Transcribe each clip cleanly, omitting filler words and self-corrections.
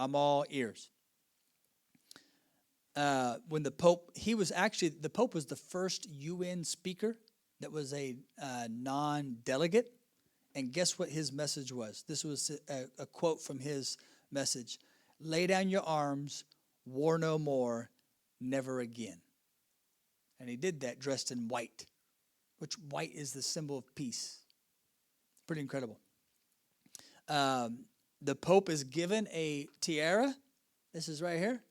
I'm all ears. When the Pope, the Pope was the first UN speaker that was a non-delegate. And guess what his message was? This was a quote from his message. Lay down your arms, war no more, never again. And he did that dressed in white, which white is the symbol of peace. Pretty incredible. The Pope is given a tiara. This is right here.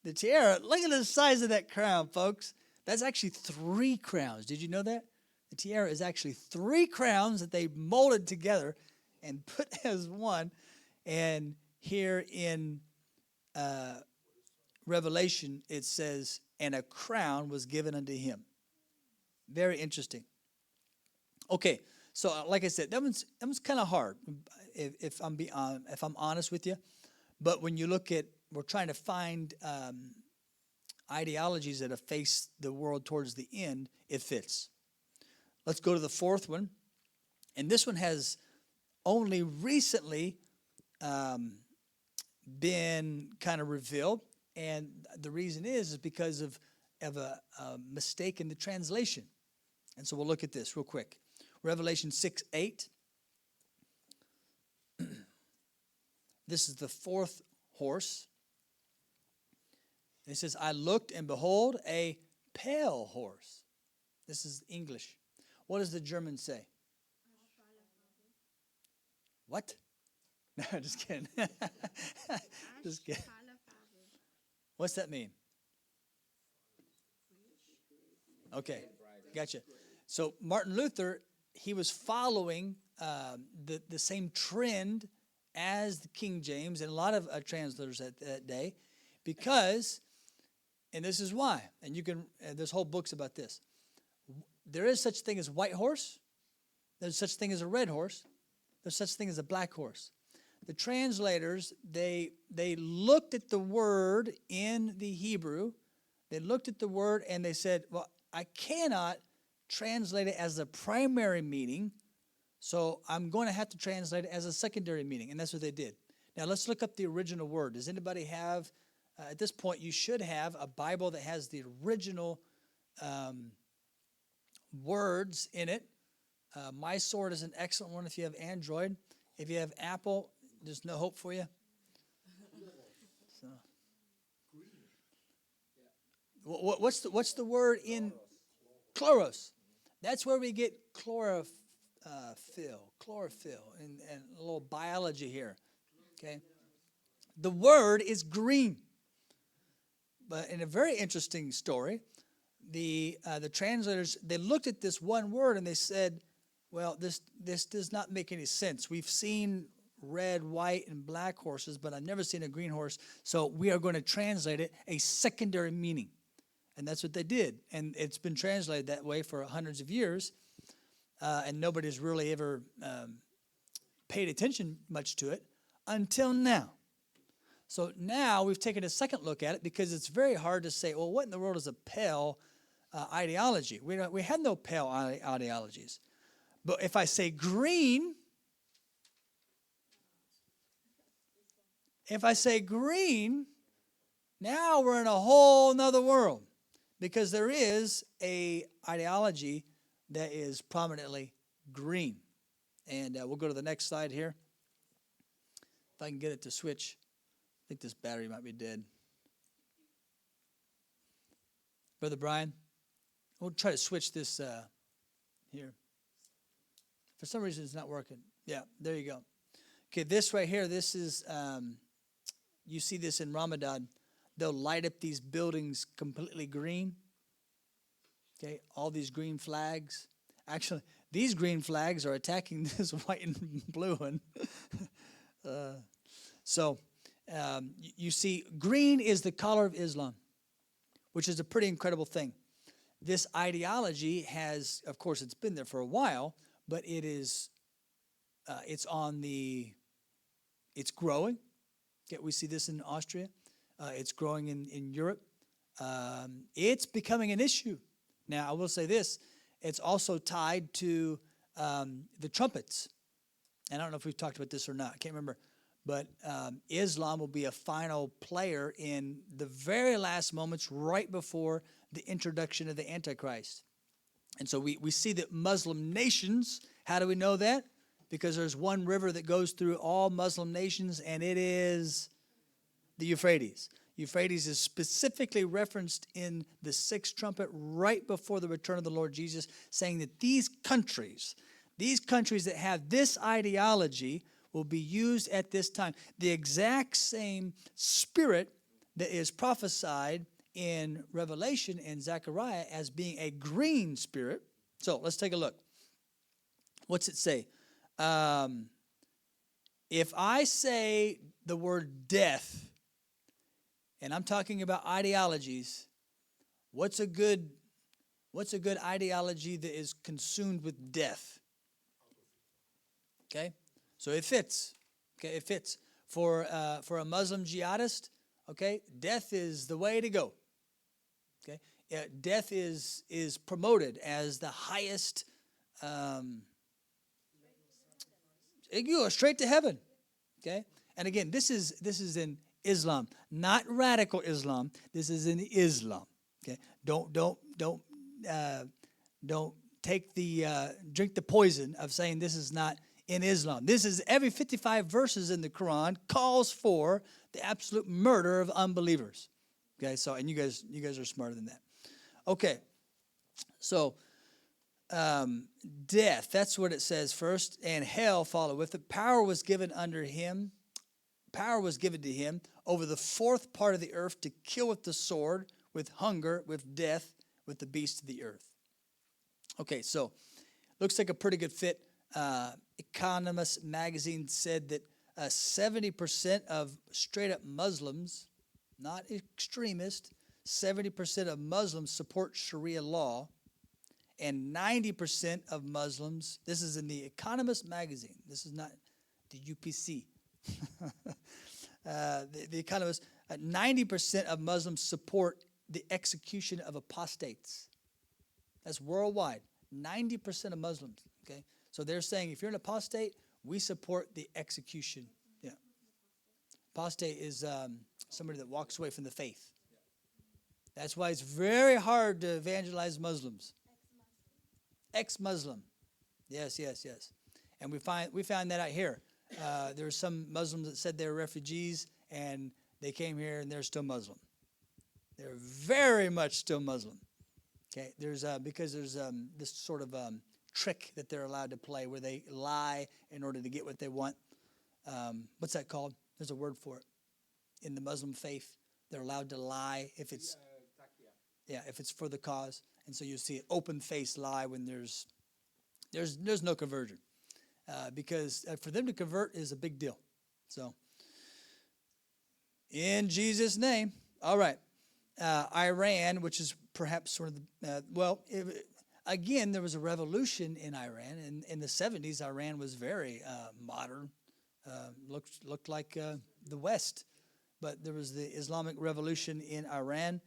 The tiara, look at the size of that crown, folks. That's actually 3 crowns. Did you know that? The tiara is actually 3 crowns that they molded together and put as one. And here in Revelation, it says, and a crown was given unto him. Very interesting. Okay, so like I said, that one's kind of hard, if I'm honest with you. But when you look at, we're trying to find ideologies that have faced the world towards the end, it fits. Let's go to the 4th one. And this one has only recently been kind of revealed. And the reason is because of a mistake in the translation. And so we'll look at this real quick. Revelation 6:8. This is the 4th horse. It says, I looked and behold a pale horse. This is English. What does the German say? What? No, just kidding. Just kidding. What's that mean? Okay, gotcha. So Martin Luther, he was following the same trend as the King James and a lot of translators at that day, because, and this is why, and you can, there's whole books about this. There is such thing as white horse. There's such thing as a red horse. There's such thing as a black horse. The translators, they looked at the word in the Hebrew. They looked at the word and they said, well, I cannot translate it as a primary meaning, so I'm going to have to translate it as a secondary meaning. And that's what they did. Now let's look up the original word. Does anybody have, at this point, you should have a Bible that has the original words in it. My Sword is an excellent one if you have Android. If you have Apple, there's no hope for you. So, what's the word in chloros? That's where we get chlorophyll, and a little biology here. Okay, the word is green. But in a very interesting story, the translators, they looked at this one word and they said, well, this does not make any sense. We've seen red, white, and black horses, but I've never seen a green horse, so we are going to translate it a secondary meaning. And that's what they did. And it's been translated that way for hundreds of years, and nobody's really ever paid attention much to it until now. So now we've taken a second look at it because it's very hard to say, well, what in the world is a pale ideology? We had no pale ideologies. But if I say green, now we're in a whole nother world, because there is a ideology that is prominently green. And we'll go to the next slide here. If I can get it to switch. I think this battery might be dead. Brother Brian, we'll try to switch this here. For some reason, it's not working. Yeah, there you go. Okay, this right here, this is, you see this in Ramadan. They'll light up these buildings completely green. Okay, all these green flags. Actually, these green flags are attacking this white and blue one. You see, green is the color of Islam, which is a pretty incredible thing. This ideology has, of course, it's been there for a while, but it's growing. Okay, we see this in Austria. It's growing in Europe. It's becoming an issue. Now, I will say this. It's also tied to the trumpets. And I don't know if we've talked about this or not. I can't remember. But Islam will be a final player in the very last moments right before the introduction of the Antichrist. And so we see that Muslim nations, how do we know that? Because there's one river that goes through all Muslim nations, and it is the Euphrates. Euphrates is specifically referenced in the sixth trumpet right before the return of the Lord Jesus, saying that these countries that have this ideology will be used at this time. The exact same spirit that is prophesied in Revelation and Zechariah as being a green spirit. So let's take a look. What's it say? If I say the word death, and I'm talking about ideologies, what's a good ideology that is consumed with death? Okay, so it fits. Okay, it fits for a Muslim jihadist. Okay, death is the way to go. Okay, death is promoted as the highest. You go straight to heaven. Okay, and again, this is in Islam, not radical Islam. This is in Islam. Okay, don't take drink the poison of saying this is not in Islam. This is every 55 verses in the Quran calls for the absolute murder of unbelievers. Okay, so and you guys are smarter than that. Okay, so death, that's what it says first, and hell follow with it. Power was given to him over the fourth part of the earth to kill with the sword, with hunger, with death, with the beasts of the earth. Okay, so looks like a pretty good fit. Economist magazine said that 70% of straight up Muslims, not extremists, 70% of Muslims support Sharia law, and 90% of Muslims, this is in the Economist magazine, this is not the UPC, the Economist, 90% of Muslims support the execution of apostates. That's worldwide, 90% of Muslims, okay? So they're saying if you're an apostate, we support the execution. Yeah. Apostate is somebody that walks away from the faith. That's why it's very hard to evangelize Muslims. Ex-Muslim. Yes. And we found that out here. There were some Muslims that said they were refugees, and they came here, and they're still Muslim. They're very much still Muslim. Okay, because there's this sort of trick that they're allowed to play where they lie in order to get what they want. What's that called? There's a word for it. In the Muslim faith, they're allowed to lie if it's if it's for the cause. And so you see an open-faced lie when there's no conversion, because for them to convert is a big deal. So, in Jesus' name, all right. Iran, which is perhaps sort of again, there was a revolution in Iran. In the 70s, Iran was very modern, looked like the West. But there was the Islamic Revolution in Iran,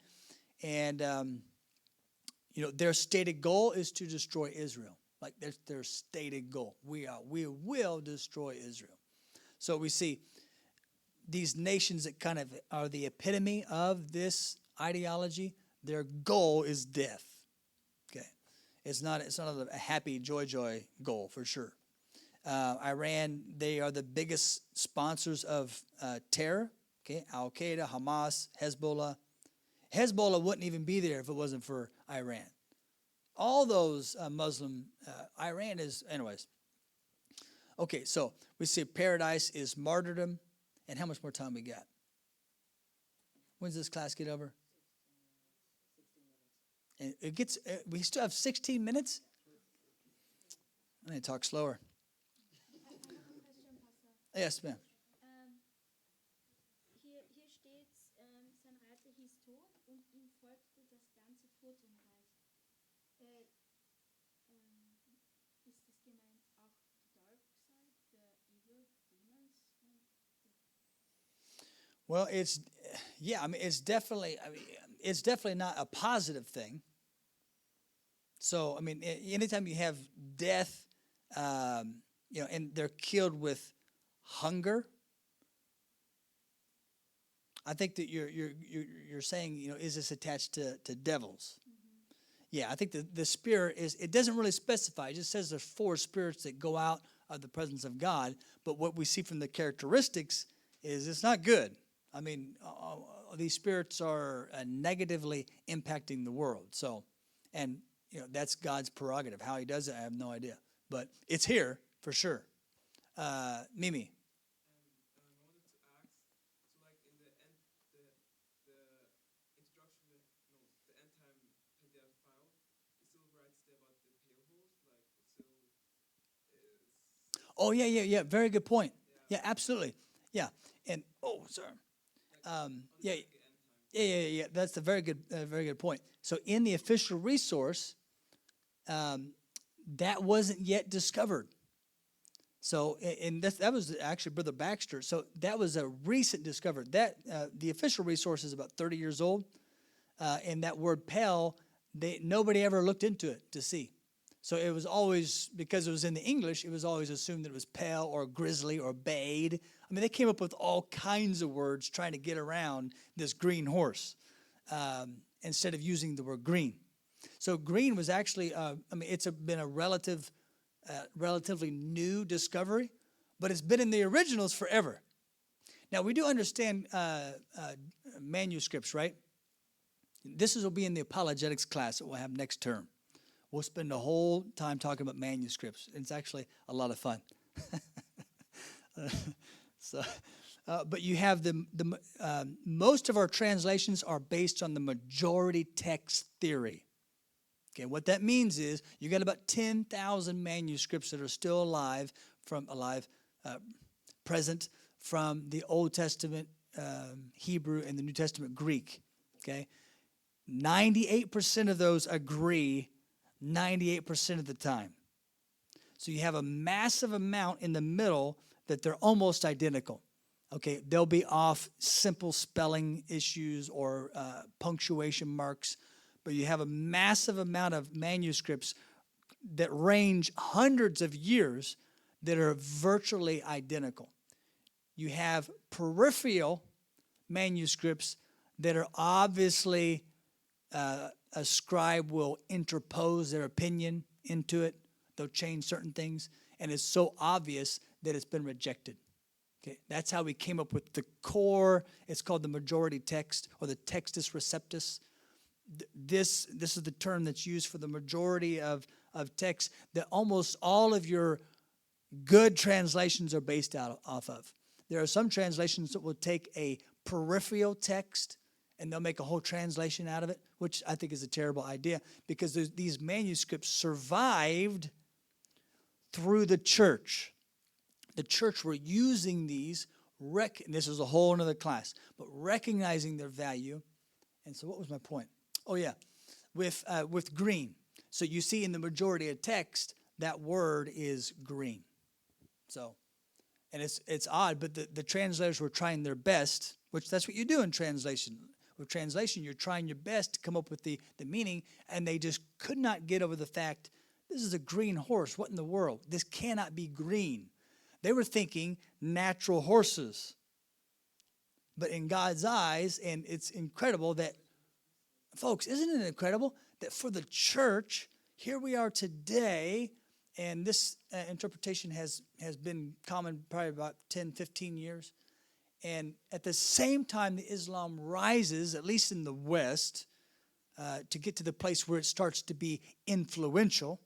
and their stated goal is to destroy Israel. Like their stated goal. We will destroy Israel. So we see these nations that kind of are the epitome of this ideology. Their goal is death. Okay, it's not a happy joy goal for sure. Iran, they are the biggest sponsors of terror. Okay, Al Qaeda, Hamas, Hezbollah. Hezbollah wouldn't even be there if it wasn't for Iran. All those Muslim, Iran is, anyways. Okay, so we see paradise is martyrdom. And how much more time we got? When's this class get over? 16 minutes. And we still have 16 minutes? I need to talk slower. Yes, ma'am. Hier steht, sein Reiter hieß Tod und ihm folgte das ganze Totenreich. Ist das gemeint auch the dark side, the evil demons? Well, it's definitely not a positive thing. So, anytime you have death, and they're killed with hunger, I think that you're saying, is this attached to devils? Yeah, I think the spirit is, it doesn't really specify. It just says there's 4 spirits that go out of the presence of God. But what we see from the characteristics is it's not good. I mean, these spirits are negatively impacting the world. So, and that's God's prerogative. How he does it, I have no idea. But it's here for sure. Mimi. Oh, yeah. Very good point. Yeah, absolutely. Yeah. And, sorry. Yeah. That's a very good point. So in the official resource, that wasn't yet discovered. So, and that was actually Brother Baxter. So that was a recent discovery. That the official resource is about 30 years old, and that word "pale," nobody ever looked into it to see. So it was always, because it was in the English, it was always assumed that it was pale or grizzly or bayed. I mean, they came up with all kinds of words trying to get around this green horse instead of using the word green. So green was actually, it's been a relatively new discovery, but it's been in the originals forever. Now, we do understand manuscripts, right? This will be in the apologetics class that we'll have next term. We'll spend the whole time talking about manuscripts. It's actually a lot of fun. But you have most of our translations are based on the majority text theory. Okay, what that means is you got about 10,000 manuscripts that are still present from the Old Testament Hebrew and the New Testament Greek. Okay, 98% of those agree 98% of the time. So you have a massive amount in the middle that they're almost identical. Okay, they'll be off simple spelling issues or punctuation marks, but you have a massive amount of manuscripts that range hundreds of years that are virtually identical. You have peripheral manuscripts that are obviously a scribe will interpose their opinion into it. They'll change certain things, and it's so obvious that it's been rejected. Okay, that's how we came up with the core. It's called the majority text or the Textus Receptus. This is the term that's used for the majority of texts that almost all of your good translations are based off of. There are some translations that will take a peripheral text and they'll make a whole translation out of it, which I think is a terrible idea because these manuscripts survived through the church. The church were using these, this is a whole another class, but recognizing their value. And so what was my point? Oh, yeah, with green. So you see in the majority of text, that word is green. So, and it's odd, but the translators were trying their best, which that's what you do in translation. With translation, you're trying your best to come up with the meaning, and they just could not get over the fact, this is a green horse. What in the world? This cannot be green. They were thinking natural horses. But in God's eyes, and it's incredible that, folks, isn't it incredible that for the church, here we are today, and this interpretation has been common probably about 10, 15 years. And at the same time, the Islam rises, at least in the West, to get to the place where it starts to be influential.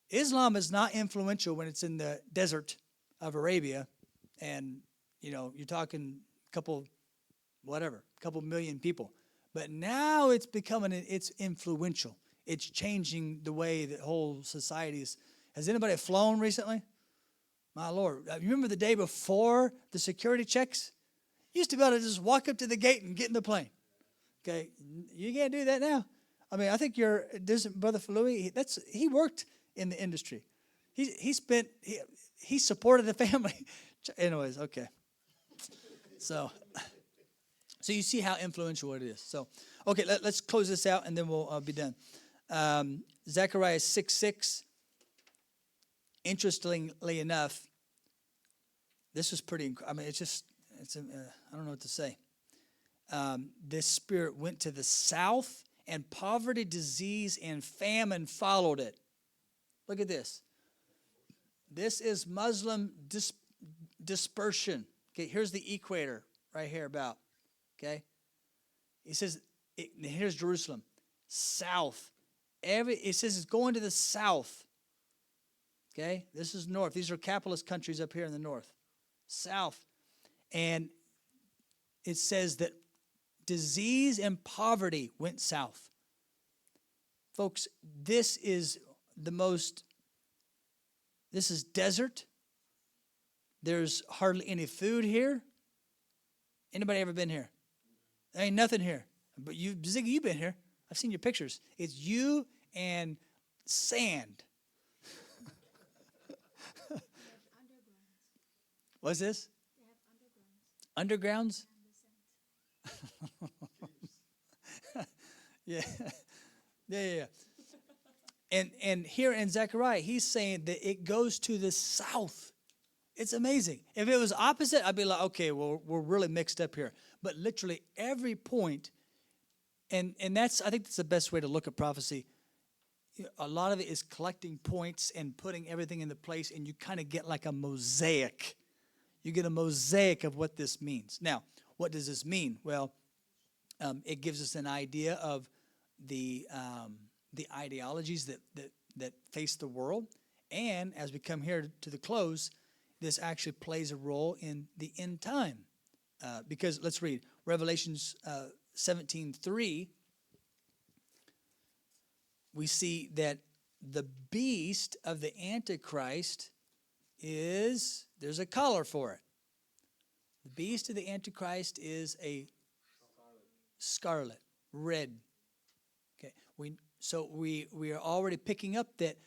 Islam is not influential when it's in the desert of Arabia, and you're talking a couple million people. But now it's it's influential. It's changing the way that whole society is. Has anybody flown recently? My Lord, you remember the day before the security checks? You used to be able to just walk up to the gate and get in the plane. Okay, you can't do that now. I mean, I think Brother Falui, he worked in the industry. He supported the family. Anyways, okay. So you see how influential it is. So, okay, let's close this out and then we'll be done. Zechariah 6:6. Interestingly enough, this is pretty. I mean, it's I don't know what to say. This spirit went to the south, and poverty, disease, and famine followed it. Look at this. This is Muslim dispersion. Okay, here's the equator right here about. Okay, it says here's Jerusalem, south. It says it's going to the south. Okay, this is north. These are capitalist countries up here in the north, south, and it says that disease and poverty went south. Folks, this is this is desert. There's hardly any food here. Anybody ever been here? There ain't nothing here. But Ziggy, you've been here. I've seen your pictures. It's you and sand. They have undergrounds. What's this? They have undergrounds. Undergrounds? And the sand. Yeah. Yeah. And here in Zechariah, he's saying that it goes to the south. It's amazing. If it was opposite, I'd be like, okay, well, we're really mixed up here. But literally every point, and I think that's the best way to look at prophecy. A lot of it is collecting points and putting everything into place, and you kind of get like a mosaic. You get a mosaic of what this means. Now, what does this mean? Well, it gives us an idea of the ideologies that face the world. And as we come here to the close, this actually plays a role in the end time. Because let's read Revelations 17:3. We see that the beast of the Antichrist there's a color for it. The beast of the Antichrist is a scarlet, red. Okay, we are already picking up that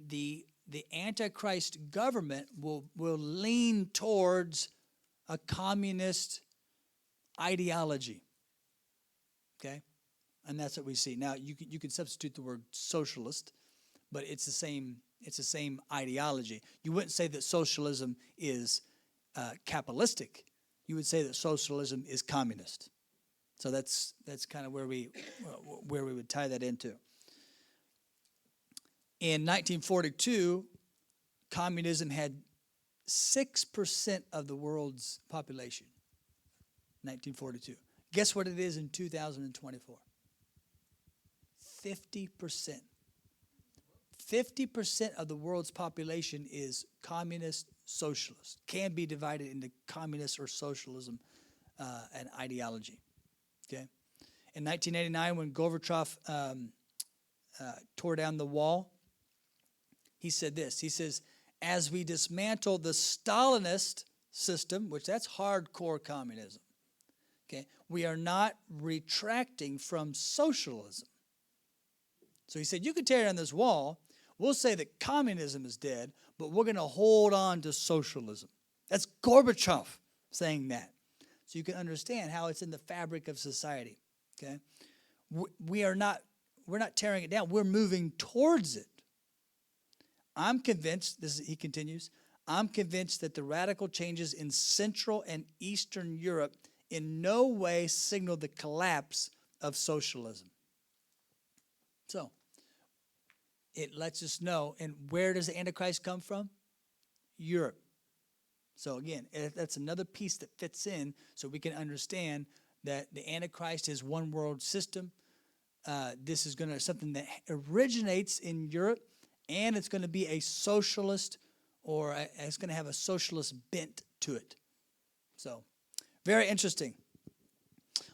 the Antichrist government will lean towards a communist ideology. Okay, and that's what we see. Now you can substitute the word socialist, but it's the same ideology. You wouldn't say that socialism is capitalistic. You would say that socialism is communist. So that's kind of where we would tie that into. In 1942, communism had 6% of the world's population. 1942. Guess what it is in 2024? 50%. 50% of the world's population is communist, socialist. Can be divided into communist or socialism and ideology. Okay. In 1989, when Gorbachev tore down the wall, he said this. He says, as we dismantle the Stalinist system, which that's hardcore communism, okay, we are not retracting from socialism. So he said, you can tear down this wall. We'll say that communism is dead, but we're going to hold on to socialism. That's Gorbachev saying that. So you can understand how it's in the fabric of society. Okay, we're not tearing it down. We're moving towards it. I'm convinced, he continues, I'm convinced that the radical changes in Central and Eastern Europe in no way signal the collapse of socialism. So, it lets us know, and where does the Antichrist come from? Europe. So again, that's another piece that fits in so we can understand that the Antichrist is one world system. This is going to something that originates in Europe, and it's going to be a socialist, or it's going to have a socialist bent to it. So, very interesting.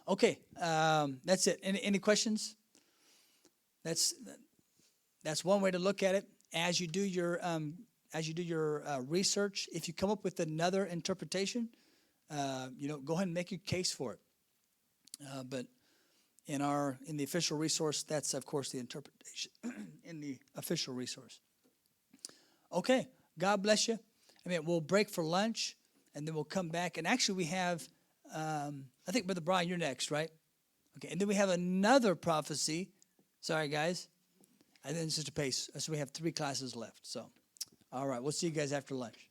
Okay, that's it. Any questions? That's one way to look at it. As you do your research, if you come up with another interpretation, go ahead and make your case for it. But in the official resource, that's of course the interpretation in the official resource. Okay, God bless you. We'll break for lunch, and then we'll come back. And actually, we have, I think Brother Brian, you're next, right? Okay, and then we have another prophecy. Sorry, guys. And then Sister Pace. So we have 3 classes left. So, all right, we'll see you guys after lunch.